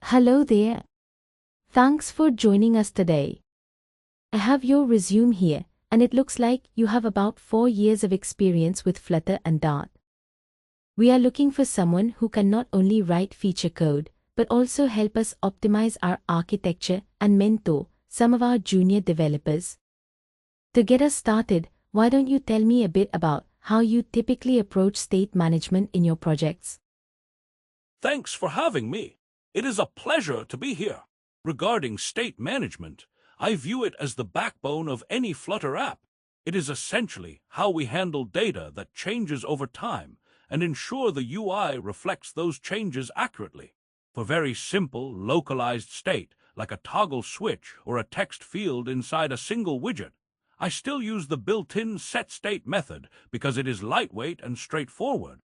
Hello there. Thanks for joining us today. I have your resume here, and it looks like you have about 4 years of experience with Flutter and Dart. We are looking for someone who can not only write feature code, but also help us optimize our architecture and mentor some of our junior developers. To get us started, why don't you tell me a bit about how you typically approach state management in your projects? Thanks for having me. It is a pleasure to be here. Regarding state management, I view it as the backbone of any Flutter app. It is essentially how we handle data that changes over time and ensure the UI reflects those changes accurately. For very simple, localized state, like a toggle switch or a text field inside a single widget, I still use the built-in setState method because it is lightweight and straightforward.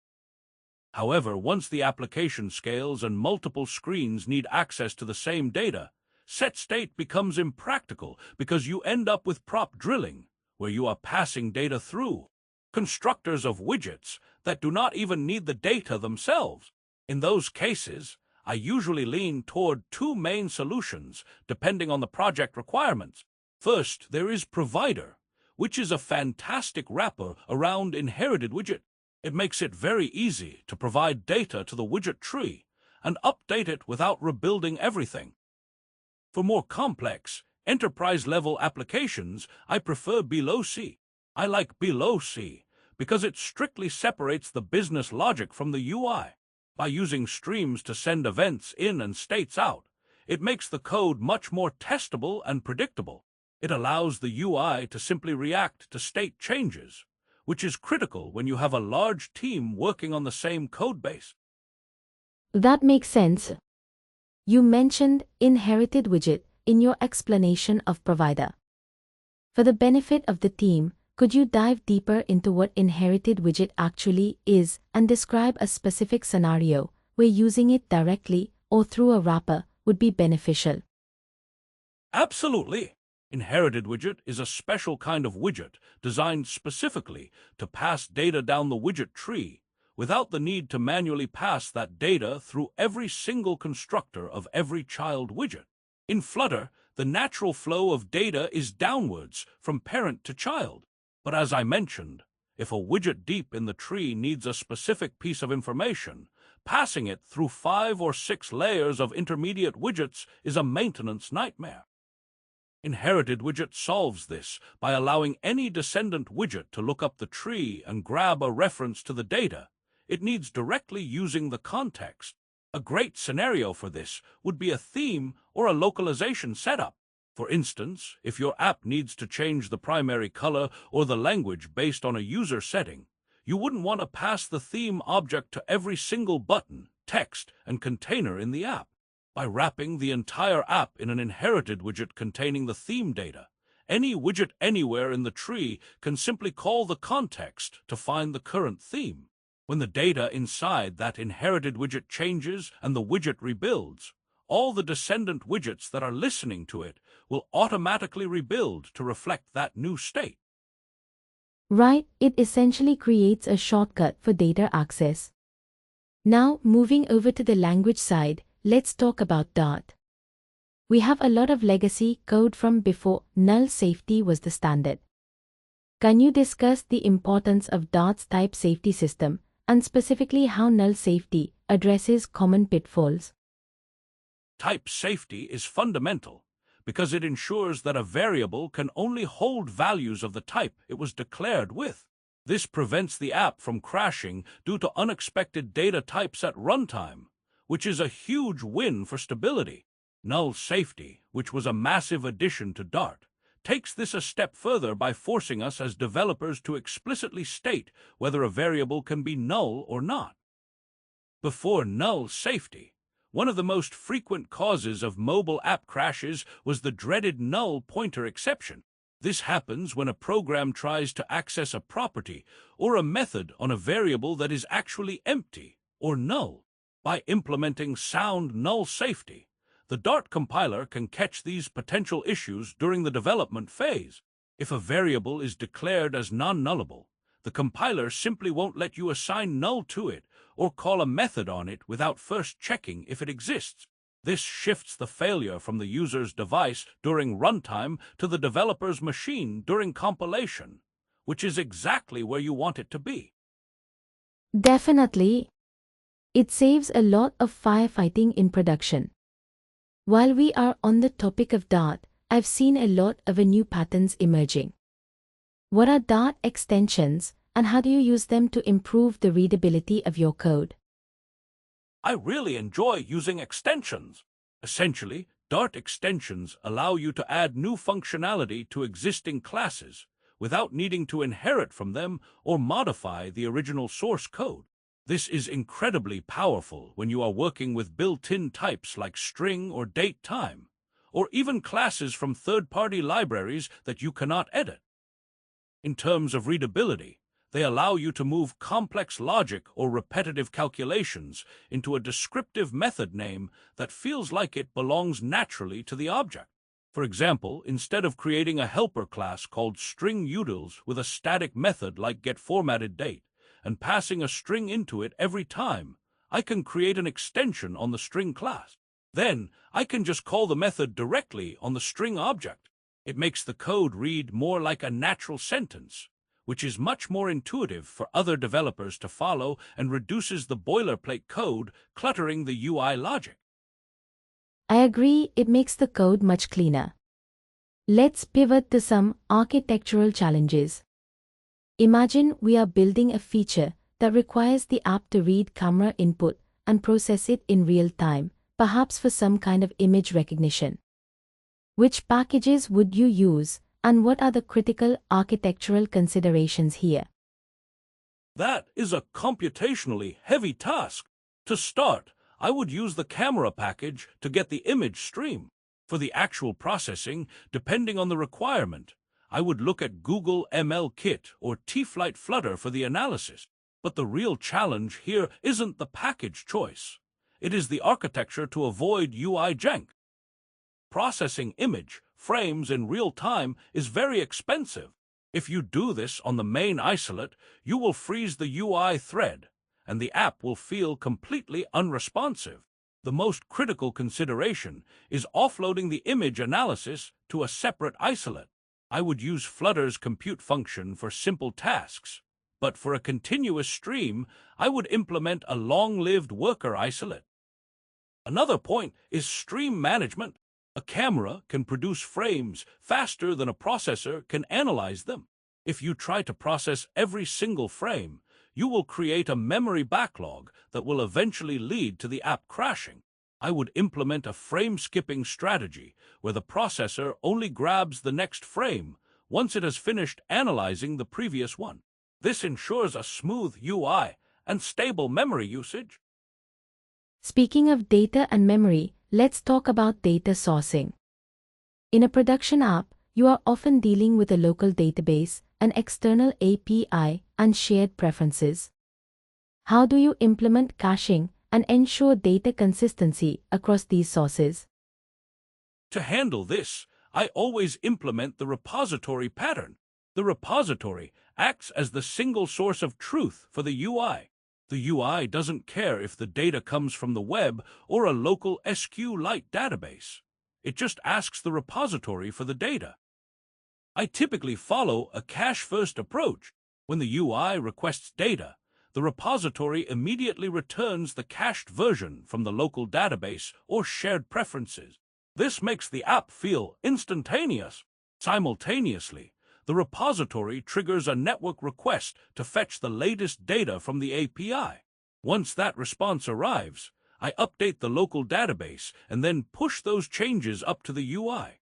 However, once the application scales and multiple screens need access to the same data, setState becomes impractical because you end up with prop drilling, where you are passing data through constructors of widgets that do not even need the data themselves. In those cases, I usually lean toward two main solutions depending on the project requirements. First, there is Provider, which is a fantastic wrapper around inherited widget. It makes it very easy to provide data to the widget tree and update it without rebuilding everything. For more complex, enterprise-level applications, I prefer Below-C. I like Below-C because it strictly separates the business logic from the UI. By using streams to send events in and states out, it makes the code much more testable and predictable. It allows the UI to simply react to state changes, which is critical when you have a large team working on the same code base. That makes sense. You mentioned inherited widget in your explanation of Provider. For the benefit of the team, could you dive deeper into what inherited widget actually is and describe a specific scenario where using it directly or through a wrapper would be beneficial? Absolutely. Inherited widget is a special kind of widget designed specifically to pass data down the widget tree without the need to manually pass that data through every single constructor of every child widget. In Flutter, the natural flow of data is downwards from parent to child. But as I mentioned, if a widget deep in the tree needs a specific piece of information, passing it through 5 or 6 layers of intermediate widgets is a maintenance nightmare. Inherited widget solves this by allowing any descendant widget to look up the tree and grab a reference to the data it needs directly using the context. A great scenario for this would be a theme or a localization setup. For instance, if your app needs to change the primary color or the language based on a user setting, you wouldn't want to pass the theme object to every single button, text, and container in the app. By wrapping the entire app in an inherited widget containing the theme data, any widget anywhere in the tree can simply call the context to find the current theme. When the data inside that inherited widget changes and the widget rebuilds, all the descendant widgets that are listening to it will automatically rebuild to reflect that new state. Right, it essentially creates a shortcut for data access. Now, moving over to the language side, let's talk about Dart. We have a lot of legacy code from before null safety was the standard. Can you discuss the importance of Dart's type safety system, and specifically how null safety addresses common pitfalls? Type safety is fundamental because it ensures that a variable can only hold values of the type it was declared with. This prevents the app from crashing due to unexpected data types at runtime, which is a huge win for stability. Null safety, which was a massive addition to Dart, takes this a step further by forcing us as developers to explicitly state whether a variable can be null or not. Before null safety, one of the most frequent causes of mobile app crashes was the dreaded null pointer exception. This happens when a program tries to access a property or a method on a variable that is actually empty or null. By implementing sound null safety, the Dart compiler can catch these potential issues during the development phase. If a variable is declared as non-nullable, the compiler simply won't let you assign null to it or call a method on it without first checking if it exists. This shifts the failure from the user's device during runtime to the developer's machine during compilation, which is exactly where you want it to be. Definitely. It saves a lot of firefighting in production. While we are on the topic of Dart, I've seen a lot of new patterns emerging. What are Dart extensions, and how do you use them to improve the readability of your code? I really enjoy using extensions. Essentially, Dart extensions allow you to add new functionality to existing classes without needing to inherit from them or modify the original source code. This is incredibly powerful when you are working with built-in types like string or date-time, or even classes from third-party libraries that you cannot edit. In terms of readability, they allow you to move complex logic or repetitive calculations into a descriptive method name that feels like it belongs naturally to the object. For example, instead of creating a helper class called string_utils with a static method like getFormattedDate and passing a string into it every time, I can create an extension on the string class. Then, I can just call the method directly on the string object. It makes the code read more like a natural sentence, which is much more intuitive for other developers to follow and reduces the boilerplate code cluttering the UI logic. I agree, it makes the code much cleaner. Let's pivot to some architectural challenges. Imagine we are building a feature that requires the app to read camera input and process it in real time, perhaps for some kind of image recognition. Which packages would you use, and what are the critical architectural considerations here? That is a computationally heavy task. To start, I would use the camera package to get the image stream. For the actual processing, depending on the requirement, I would look at Google ML Kit or T-Flight Flutter for the analysis. But the real challenge here isn't the package choice. It is the architecture to avoid UI jank. Processing image frames in real time is very expensive. If you do this on the main isolate, you will freeze the UI thread, and the app will feel completely unresponsive. The most critical consideration is offloading the image analysis to a separate isolate. I would use Flutter's compute function for simple tasks, but for a continuous stream, I would implement a long-lived worker isolate. Another point is stream management. A camera can produce frames faster than a processor can analyze them. If you try to process every single frame, you will create a memory backlog that will eventually lead to the app crashing. I would implement a frame-skipping strategy where the processor only grabs the next frame once it has finished analyzing the previous one. This ensures a smooth UI and stable memory usage. Speaking of data and memory, let's talk about data sourcing. In a production app, you are often dealing with a local database, an external API, and shared preferences. How do you implement caching and ensure data consistency across these sources? To handle this, I always implement the repository pattern. The repository acts as the single source of truth for the UI. The UI doesn't care if the data comes from the web or a local SQLite database. It just asks the repository for the data. I typically follow a cache-first approach. When the UI requests data, the repository immediately returns the cached version from the local database or shared preferences. This makes the app feel instantaneous. Simultaneously, the repository triggers a network request to fetch the latest data from the API. Once that response arrives, I update the local database and then push those changes up to the UI.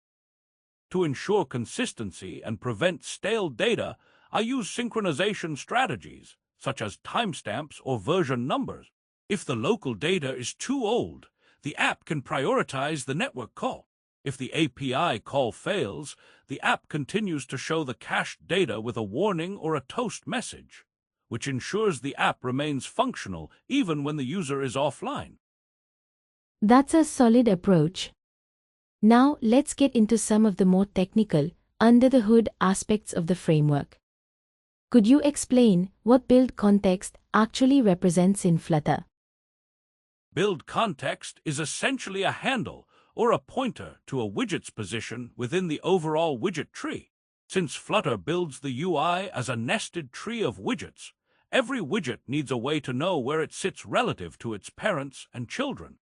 To ensure consistency and prevent stale data, I use synchronization strategies, such as timestamps or version numbers. If the local data is too old, the app can prioritize the network call. If the API call fails, the app continues to show the cached data with a warning or a toast message, which ensures the app remains functional even when the user is offline. That's a solid approach. Now let's get into some of the more technical, under-the-hood aspects of the framework. Could you explain what build context actually represents in Flutter? Build context is essentially a handle or a pointer to a widget's position within the overall widget tree. Since Flutter builds the UI as a nested tree of widgets, every widget needs a way to know where it sits relative to its parents and children.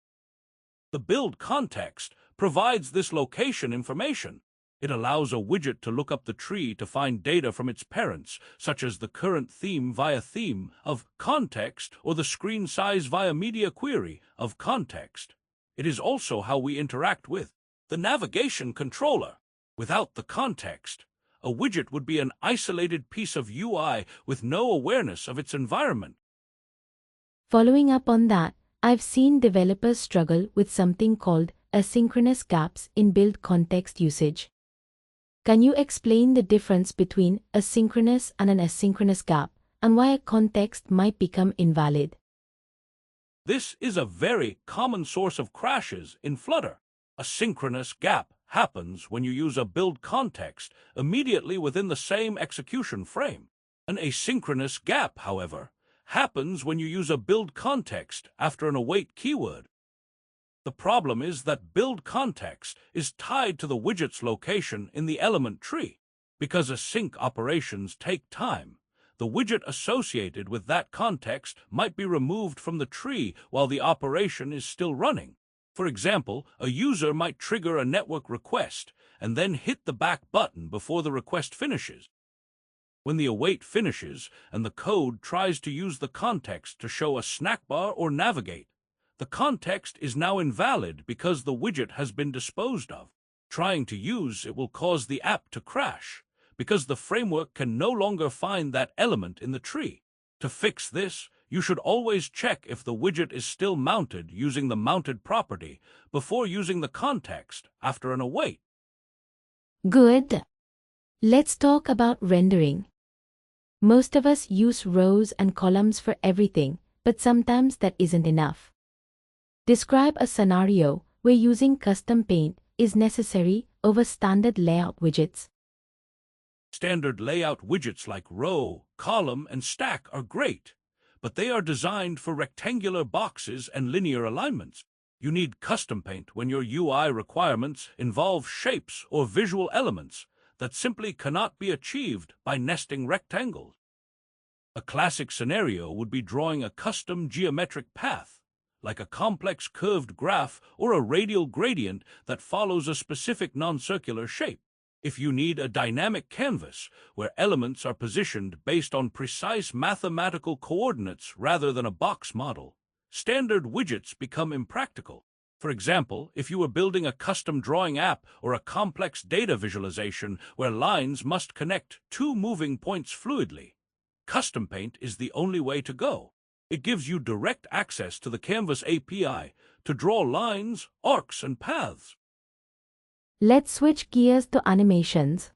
The build context provides this location information. It allows a widget to look up the tree to find data from its parents, such as the current theme via theme of context or the screen size via media query of context. It is also how we interact with the navigation controller. Without the context, a widget would be an isolated piece of UI with no awareness of its environment. Following up on that, I've seen developers struggle with something called asynchronous gaps in build context usage. Can you explain the difference between a synchronous and an asynchronous gap, and why a context might become invalid? This is a very common source of crashes in Flutter. A synchronous gap happens when you use a build context immediately within the same execution frame. An asynchronous gap, however, happens when you use a build context after an await keyword. The problem is that build context is tied to the widget's location in the element tree. Because async operations take time, the widget associated with that context might be removed from the tree while the operation is still running. For example, a user might trigger a network request and then hit the back button before the request finishes. When the await finishes and the code tries to use the context to show a snack bar or navigate, the context is now invalid because the widget has been disposed of. Trying to use it will cause the app to crash, because the framework can no longer find that element in the tree. To fix this, you should always check if the widget is still mounted using the mounted property before using the context after an await. Good. Let's talk about rendering. Most of us use rows and columns for everything, but sometimes that isn't enough. Describe a scenario where using custom paint is necessary over standard layout widgets. Standard layout widgets like row, column, and stack are great, but they are designed for rectangular boxes and linear alignments. You need custom paint when your UI requirements involve shapes or visual elements that simply cannot be achieved by nesting rectangles. A classic scenario would be drawing a custom geometric path, like a complex curved graph or a radial gradient that follows a specific non-circular shape. If you need a dynamic canvas where elements are positioned based on precise mathematical coordinates rather than a box model, standard widgets become impractical. For example, if you were building a custom drawing app or a complex data visualization where lines must connect two moving points fluidly, custom paint is the only way to go. It gives you direct access to the Canvas API to draw lines, arcs, and paths. Let's switch gears to animations.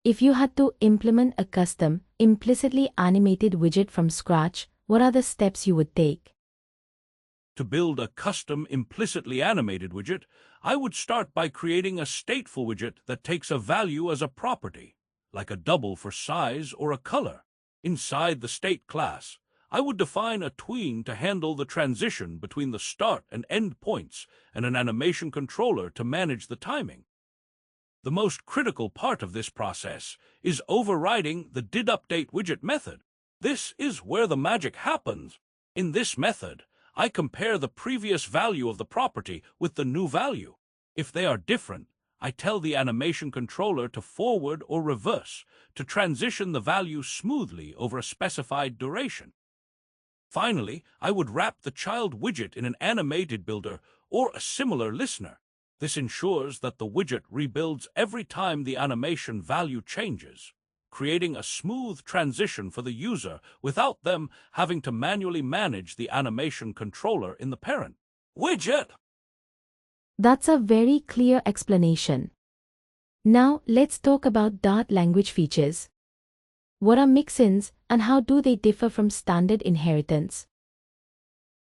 If you had to implement a custom, implicitly animated widget from scratch, what are the steps you would take? To build a custom implicitly animated widget, I would start by creating a stateful widget that takes a value as a property, like a double for size or a color. Inside the state class, I would define a tween to handle the transition between the start and end points and an animation controller to manage the timing. The most critical part of this process is overriding the didUpdate widget method. This is where the magic happens. In this method, I compare the previous value of the property with the new value. If they are different, I tell the animation controller to forward or reverse to transition the value smoothly over a specified duration. Finally, I would wrap the child widget in an animated builder or a similar listener. This ensures that the widget rebuilds every time the animation value changes, creating a smooth transition for the user without them having to manually manage the animation controller in the parent widget. That's a very clear explanation. Now let's talk about Dart language features. What are mixins and how do they differ from standard inheritance?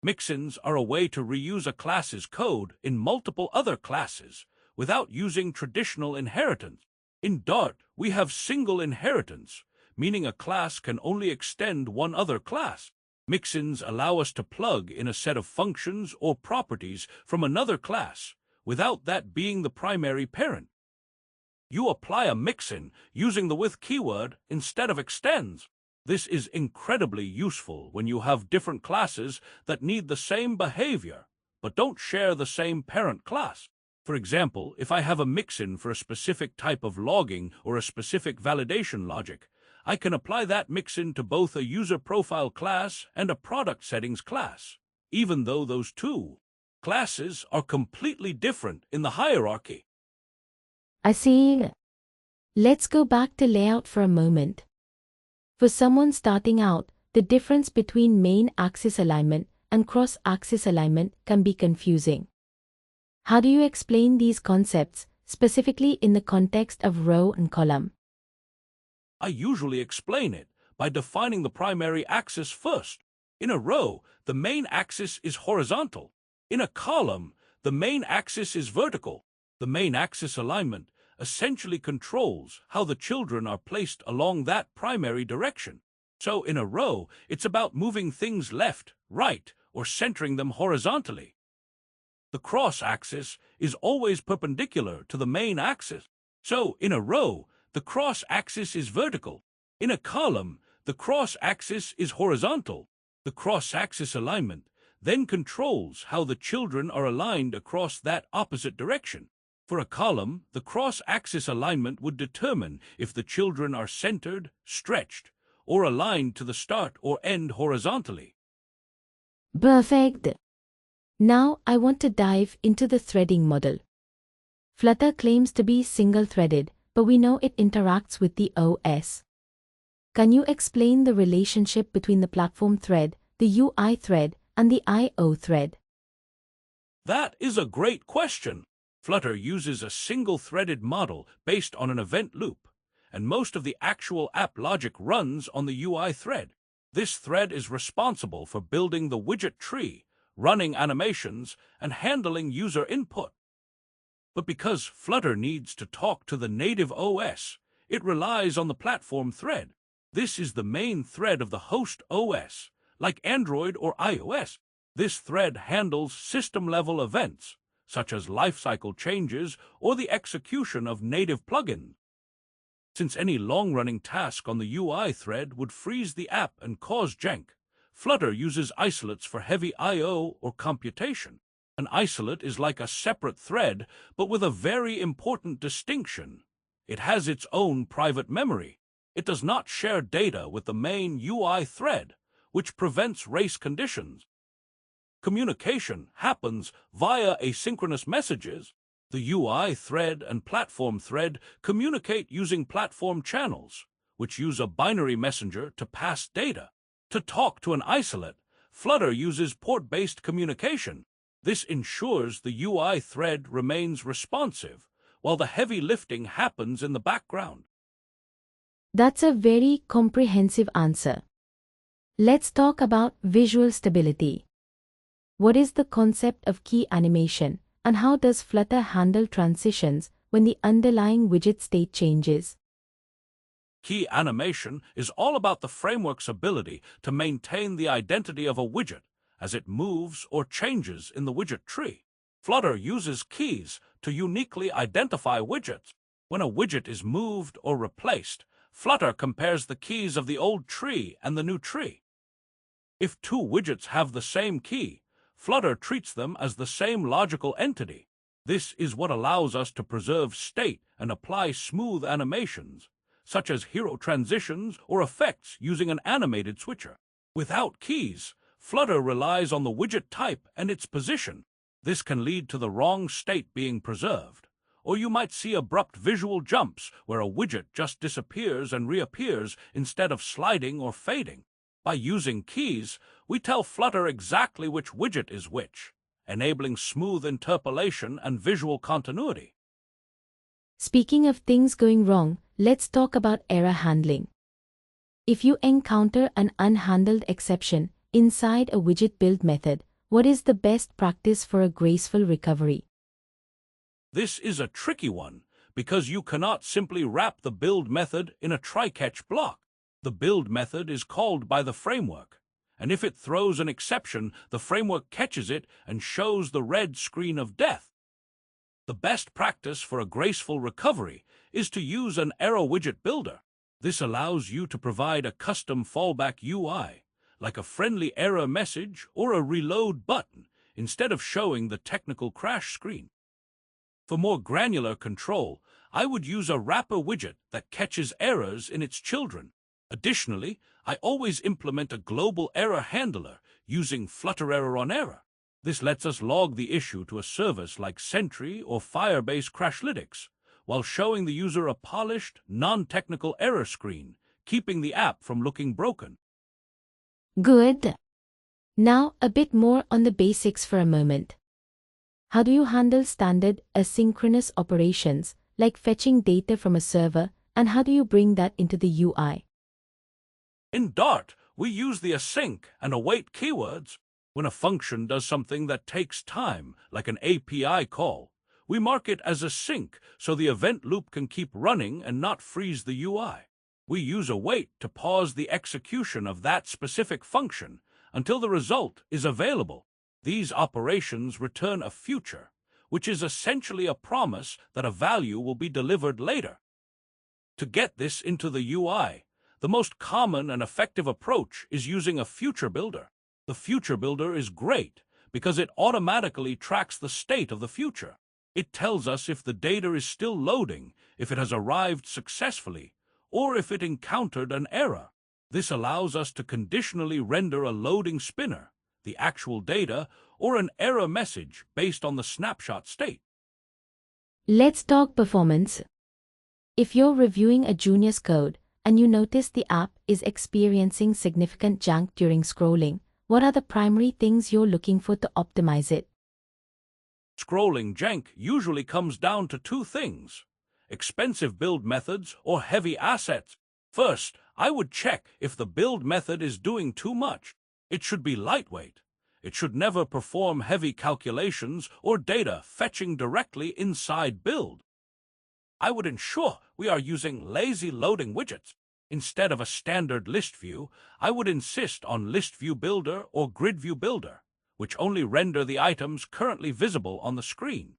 Mixins are a way to reuse a class's code in multiple other classes without using traditional inheritance. In Dart, we have single inheritance, meaning a class can only extend one other class. Mixins allow us to plug in a set of functions or properties from another class, without that being the primary parent. You apply a mixin using the with keyword instead of extends. This is incredibly useful when you have different classes that need the same behavior, but don't share the same parent class. For example, if I have a mixin for a specific type of logging or a specific validation logic, I can apply that mixin to both a user profile class and a product settings class, even though those two classes are completely different in the hierarchy. I see. Let's go back to layout for a moment. For someone starting out, the difference between main axis alignment and cross-axis alignment can be confusing. How do you explain these concepts, specifically in the context of row and column? I usually explain it by defining the primary axis first. In a row, the main axis is horizontal. In a column, the main axis is vertical. The main axis alignment essentially controls how the children are placed along that primary direction. So in a row, it's about moving things left, right, or centering them horizontally. The cross-axis is always perpendicular to the main axis. So in a row, the cross-axis is vertical. In a column, the cross-axis is horizontal. The cross-axis alignment then controls how the children are aligned across that opposite direction. For a column, the cross-axis alignment would determine if the children are centered, stretched, or aligned to the start or end horizontally. Perfect. Now I want to dive into the threading model. Flutter claims to be single-threaded, but we know it interacts with the OS. Can you explain the relationship between the platform thread, the UI thread, and the I/O thread? That is a great question. Flutter uses a single-threaded model based on an event loop, and most of the actual app logic runs on the UI thread. This thread is responsible for building the widget tree, running animations, and handling user input. But because Flutter needs to talk to the native OS, it relies on the platform thread. This is the main thread of the host OS, like Android or iOS. This thread handles system-level events, such as lifecycle changes or the execution of native plugins. Since any long-running task on the UI thread would freeze the app and cause jank, Flutter uses isolates for heavy I/O or computation. An isolate is like a separate thread, but with a very important distinction. It has its own private memory. It does not share data with the main UI thread, which prevents race conditions. Communication happens via asynchronous messages. The UI thread and platform thread communicate using platform channels, which use a binary messenger to pass data. To talk to an isolate, Flutter uses port-based communication. This ensures the UI thread remains responsive, while the heavy lifting happens in the background. That's a very comprehensive answer. Let's talk about visual stability. What is the concept of key animation, and how does Flutter handle transitions when the underlying widget state changes? Key animation is all about the framework's ability to maintain the identity of a widget as it moves or changes in the widget tree. Flutter uses keys to uniquely identify widgets. When a widget is moved or replaced, Flutter compares the keys of the old tree and the new tree. If two widgets have the same key, Flutter treats them as the same logical entity. This is what allows us to preserve state and apply smooth animations, such as hero transitions or effects using an animated switcher. Without keys, Flutter relies on the widget type and its position. This can lead to the wrong state being preserved, or you might see abrupt visual jumps where a widget just disappears and reappears instead of sliding or fading. By using keys, we tell Flutter exactly which widget is which, enabling smooth interpolation and visual continuity. Speaking of things going wrong, let's talk about error handling. If you encounter an unhandled exception inside a widget build method, what is the best practice for a graceful recovery? This is a tricky one, because you cannot simply wrap the build method in a try-catch block. The build method is called by the framework, and if it throws an exception, the framework catches it and shows the red screen of death. The best practice for a graceful recovery is to use an error widget builder. This allows you to provide a custom fallback UI, like a friendly error message or a reload button, instead of showing the technical crash screen. For more granular control, I would use a wrapper widget that catches errors in its children. Additionally, I always implement a global error handler using Flutter error on error. This lets us log the issue to a service like Sentry or Firebase Crashlytics, while showing the user a polished, non-technical error screen, keeping the app from looking broken. Good. Now, a bit more on the basics for a moment. How do you handle standard asynchronous operations, like fetching data from a server, and how do you bring that into the UI? In Dart, we use the async and await keywords. When a function does something that takes time, like an API call, we mark it as async so the event loop can keep running and not freeze the UI. We use await to pause the execution of that specific function until the result is available. These operations return a future, which is essentially a promise that a value will be delivered later. To get this into the UI, the most common and effective approach is using a future builder. The future builder is great because it automatically tracks the state of the future. It tells us if the data is still loading, if it has arrived successfully, or if it encountered an error. This allows us to conditionally render a loading spinner, the actual data, or an error message based on the snapshot state. Let's talk performance. If you're reviewing a junior's code and you notice the app is experiencing significant jank during scrolling, what are the primary things you're looking for to optimize it? Scrolling jank usually comes down to two things: expensive build methods or heavy assets. First, I would check if the build method is doing too much. It should be lightweight. It should never perform heavy calculations or data fetching directly inside build. I would ensure we are using lazy loading widgets. Instead of a standard list view, I would insist on List View Builder or Grid View Builder, which only render the items currently visible on the screen.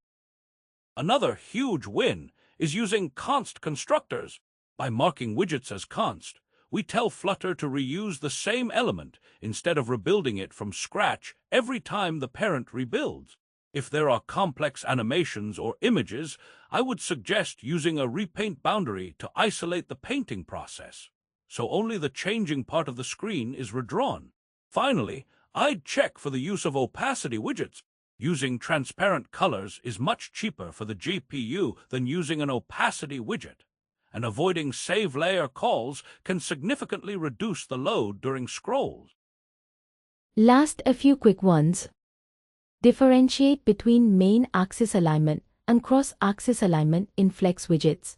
Another huge win is using const constructors. By marking widgets as const, we tell Flutter to reuse the same element instead of rebuilding it from scratch every time the parent rebuilds. If there are complex animations or images, I would suggest using a repaint boundary to isolate the painting process, so only the changing part of the screen is redrawn. Finally, I'd check for the use of opacity widgets. Using transparent colors is much cheaper for the GPU than using an opacity widget, and avoiding save layer calls can significantly reduce the load during scrolls. Last, a few quick ones. Differentiate between main axis alignment and cross-axis alignment in Flex widgets.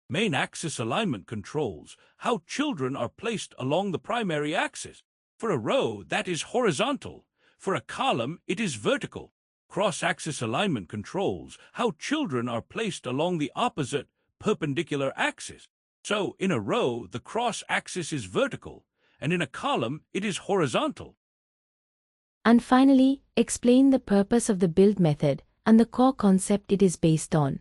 Main axis alignment controls how children are placed along the primary axis. For a row, that is horizontal. For a column, it is vertical. Cross-axis alignment controls how children are placed along the opposite perpendicular axis. So, in a row, the cross-axis is vertical, and in a column, it is horizontal. And finally, explain the purpose of the build method and the core concept it is based on.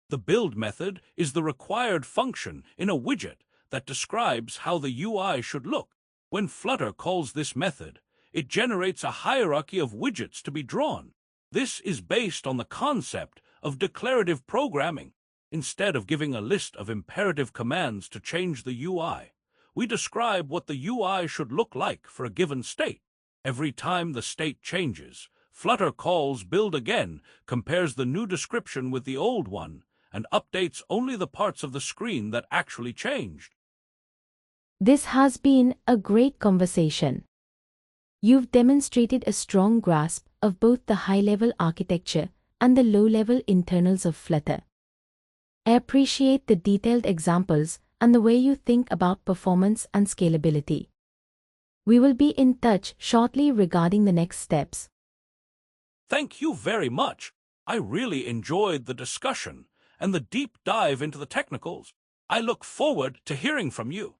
The build method is the required function in a widget that describes how the UI should look. When Flutter calls this method, it generates a hierarchy of widgets to be drawn. This is based on the concept of declarative programming. Instead of giving a list of imperative commands to change the UI, we describe what the UI should look like for a given state. Every time the state changes, Flutter calls build again, compares the new description with the old one, and updates only the parts of the screen that actually changed. This has been a great conversation. You've demonstrated a strong grasp of both the high-level architecture and the low-level internals of Flutter. I appreciate the detailed examples and the way you think about performance and scalability. We will be in touch shortly regarding the next steps. Thank you very much. I really enjoyed the discussion and the deep dive into the technicals. I look forward to hearing from you.